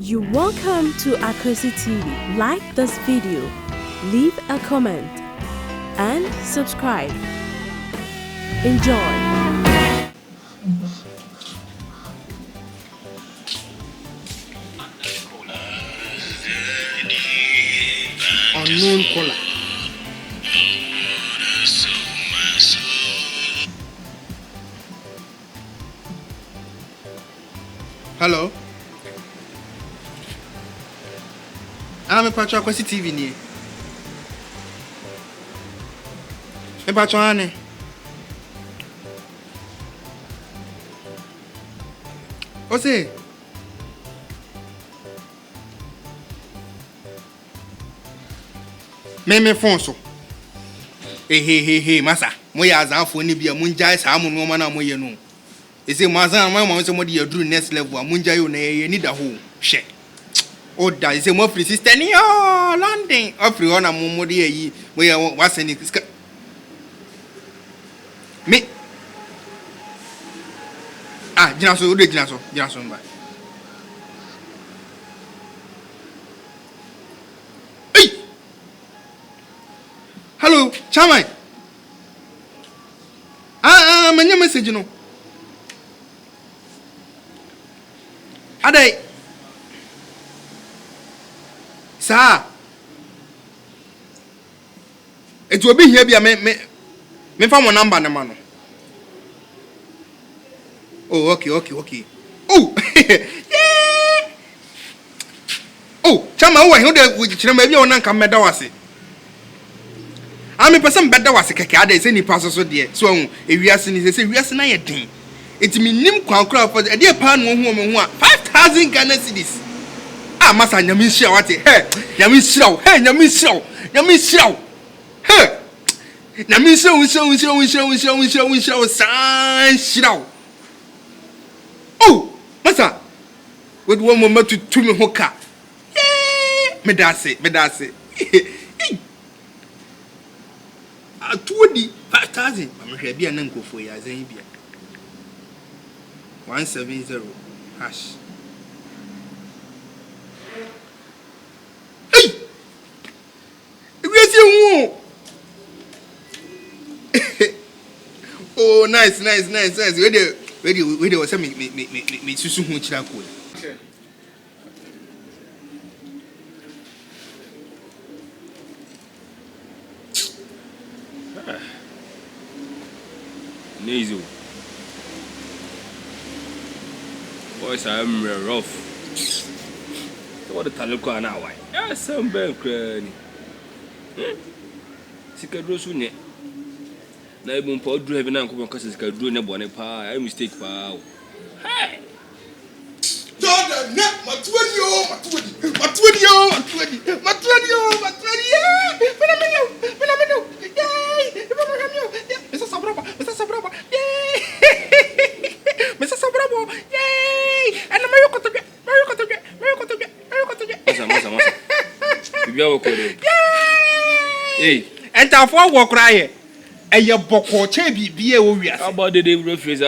You're welcome to AKWASI TV. Like this video, leave a comment, and subscribe. Enjoy. Unknown caller. Hello. I'm a patron AKWASI TV ni. Me patron ane. Ose. Me phone so. Hey, masa. Moya azanfo ni bia munjai sa amu no ma na moye no. Ese mazan ma so mo dey do next level munjai yo na ye ni da ho. Hwe. Oda ese mo free sister ni oh London. Ofri ho na mo dey yi moya wasani me. Ah, jina so mba. Hey! Hello, Chamai. Manya message no. Adai. Sa. It will be here bia me fa mo number na ma no. Oh, okay. Oh. Yeah. Oh, Chama, who I heard with you maybe on Uncle Medawasi. I'm a person better was a cacade, any passes so dear. So, if we are saying, we are saying a thing. It mean Nim Quancra for a dear pan woman 5,000 Ghana cedis. Ah, Massa Yamisha, what it? Hey, Yamisha, hey, Namisha, we shall sign shit. Oh, Massa, with one moment to me hoka. Yeah, me that's it. I told you 5,000. I'm going to be an uncle for you as a 170 hash. Hey! Where's your oh, nice. Where was me susu hu chira ko. Nezo. Boys, I'm rough. So what the talco now? Yeah, some bank cranny. Sikadosu ne. Na ibun po do heaven and come because sikadu ne bone pa. I mistake pa. Hey. Jordan, matuadio. Hey, and I for walk right. And your boko chebi be a warrior. How about the day refuse?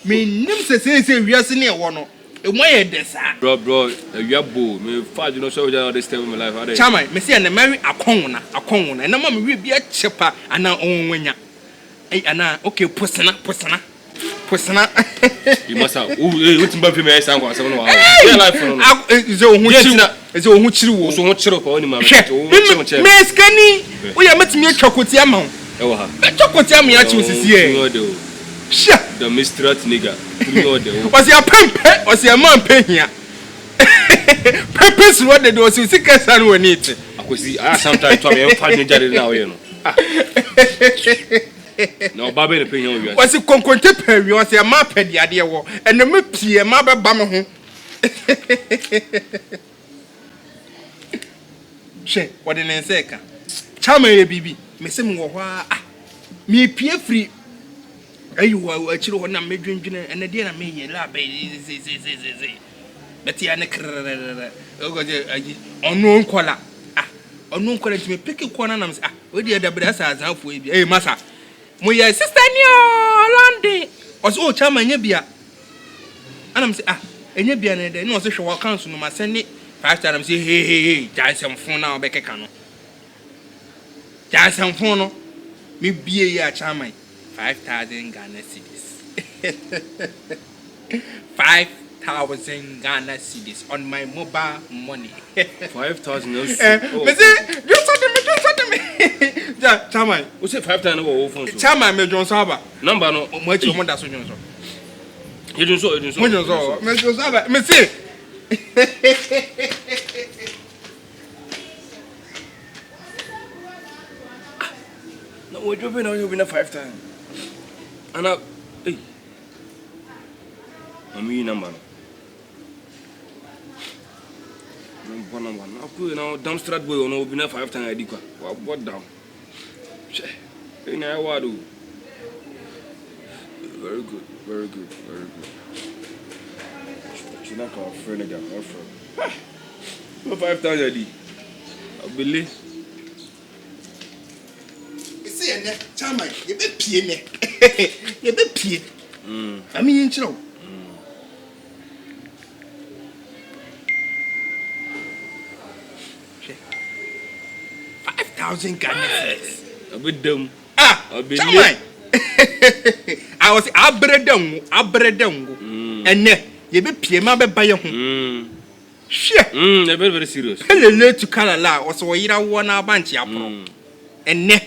Me nimse say we are senior one. Why this? Bro, you are bold. Me fight you know so this time in my life. Chama, me see and marry a con, and no mama will be a chipper and now own when ya. Hey, Anna, okay, persona. You must have. What's in Buffy? I sang was someone. Yeah, life for it's a much so much for only my Miss Kenny, we are meeting me a chocolate amount. Chocolate amount, you see. Sure, the mistrust nigga. Was your pimp? Was your man paying here? Purpose what they do is sick as I will need. I sometimes try to find you now, you know. No, Babby, the opinion was a contemporary, you was a map at the idea war, and the mupsy, a mother bummer. She, what in a second? Chama, baby, Miss me peer free. You were a children and made drinking and a dinner me la baby. But you are unknown color. Unknown color to me pick a corner. Ah, where the other brothers are halfway. Hey, Massa. My sister, London was all charming. And I'm saying, Enye bia na de no so hwe wa council no ma send 5 times say hey Jason phone na obekeka no Jason phone no me bie ya chairman 5,000 Ghana cedis 5,000 Ghana cedis on my mobile money 5,000 no me say just me ja chairman we say 5,000 go phone so chairman me Johnson aba number no mo achi mo da so Johnson you don't so me Johnson aba me say no we drop now you be na 5,000 and hey mami number no number now go now dumpster boy no be na 5,000 ID kwa what down hey na what do very good you not our friend again our friend 5,000 ID I believe see ene chairman ye be pie ne ye be pie ami yin chiro 5,000 Ghana cedis a bit dumb I believe I was abredam ene ye be pie ma be ba ye ho hwe very serious pelele to kalala was wo yira wo na banchi apro ene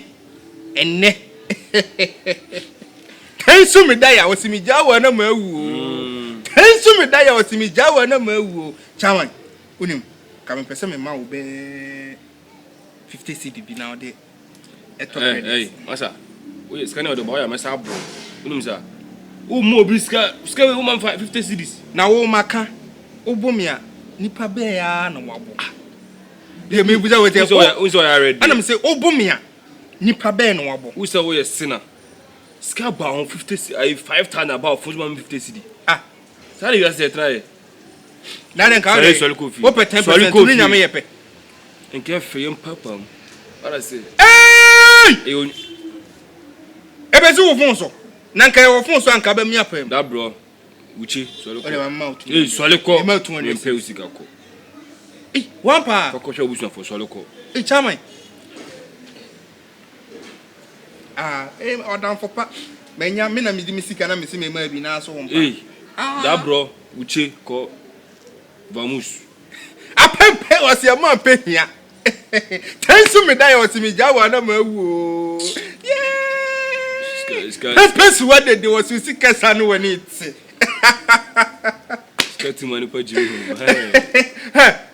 tensu me daya wasimi jawa na mawu tensu me daya wasimi jawa na mawu chairman unim ka me pese me ma wo be 50 cedi bi now de hey masa we scan the boy am say abo unim sa o mo bi ska we man 50 cedis na wo maka obomia nipa be ya na wabo de me buja we te so Ired anam say obomia nipa be na wabo we say we sinner ska ba on 50 5,000 about 50 cedi sorry you say try na den ka wo pe 10% ni nyame ye pe nke fe yam papa what say ebe si wo fun so na nka wo fun so anka ba mi apem that bro uchi sole ko sole ko me pe usika ko one pa ko sho busu for sole ko chairman odam for pa menya me na mi sika na me se me ma bi na so won pa that bro uchi ko vamos apempe wasi ama pehia tensu me dai wasi mi jawa na mawu purpose what they was sika sanu when it skati mani pa jimu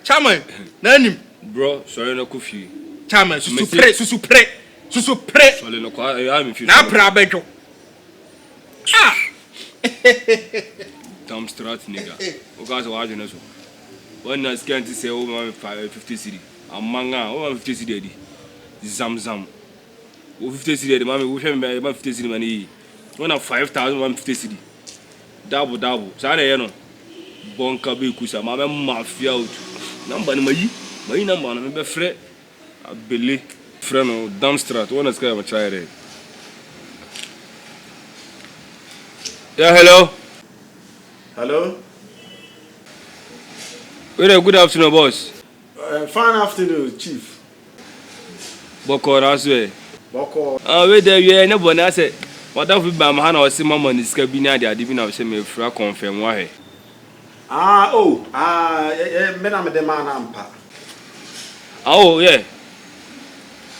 chairman nanim bro sorry no kofi chairman susu pre sorry no kwa am fi na pra bejo Tom Strat nigga o guys wa jena so when na scanty say o man 50 cedi amanga o man 50 cedi edi zam o 50 cedi edi mama wo hwe me 50 cedi mani when na 5,000 150 cedi double sa na ye no bonka be kusa mama mafia out number ni mayi number na me be frɛ abele frɛ no Damstrat when na sky ma try Ired yeah hello good afternoon boss fine afternoon chief boko raswe boko we there we ne bona say wadam fi ba ma ha na o se mama ni sika bi na ade bi na o se me fra confirm wa he me na me de man ampa yeah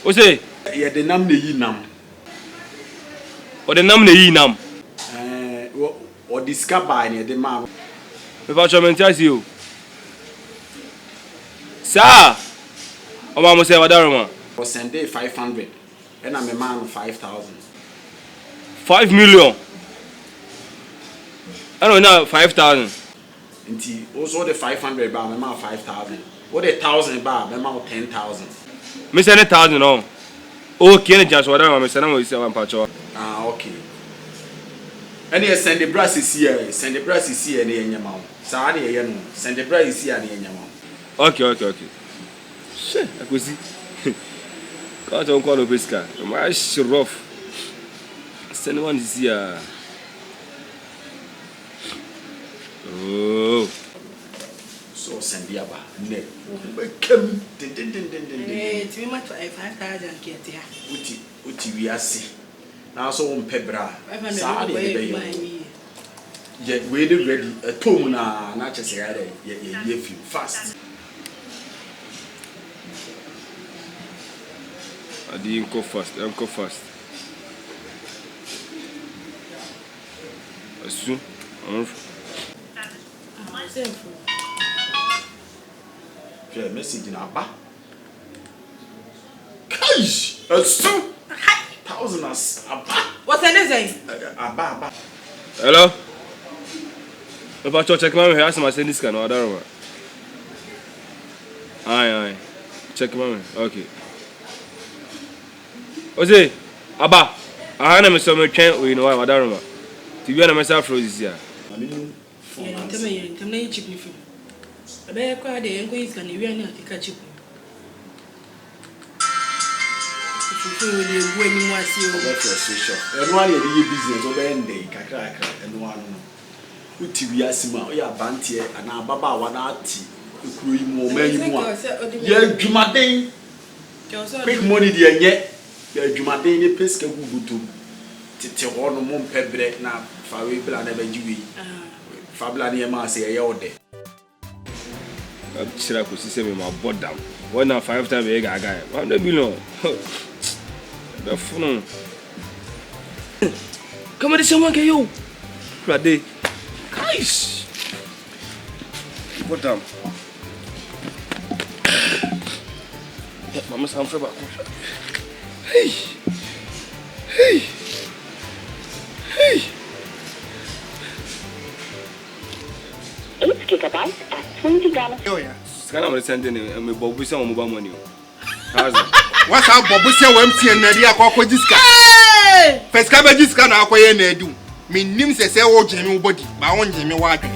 o say ye de nam ne yi nam o de nam ne yi nam o discover ne de ma me fa chomentiasi o sa o ma mo say wadaro ma o send 500 and I'm a man 5,000 5 million I don't know 5,000 nti also the 500 ba me ma 5,000 what the 1,000 ba me ma 10,000 me send 1,000 no okay ne just wadaro ma me send mo isi am pacho okay and you send the brass is here ne yenyama sa na ye no send the brass is here ne yenyama okay shit AKWASI can't on call Obeska my rough send one is here So send the aba. Ne. Come. It's me much 5,000 get here. Uti we are see. Now so on pebra. Yeah, we ready. A tomb na not just a ye fast. I didn't go fast. I'm go fast. As soon. Okay, message in Abba. Gosh, so 1,000 as Abba. What's anything? Abba. Hello? About your check my hair, I send this can order. Aye. Check my okay. Ose, Abba, I am so much can't we know what I don't know. To be on myself for this year. I mean, Tell me, cheap me. I better cry the inquiries can you really catch you. If you feel when you want to see frustration. Everyone is business over end day, and one. Uti we are sima, ya bantie, and our baba wanati, ukui more many more. Yeah, Jumaden. Quick money, dear, yet. Yeah, Jumaden, a pesca gugutu. Tite one more pebre na fawe plan never jui. Fabla near Marseille, a yard. I'm sure I could see my board down. 1 and 5 times a guy. I'm the below. The phone. Come on, someone can you. Friday. Guys. What down? Mama's hand for back. Hey. $8 gigabytes at $20. Oh yeah. Can I send in a Bobby some mobile money? How's it? What's up, Bob? What's your empty and Nadia Cocojiska? First cabbages can acquire Nedu. Me names a say, oh, Jimmy body, but I want Jimmy Wadley.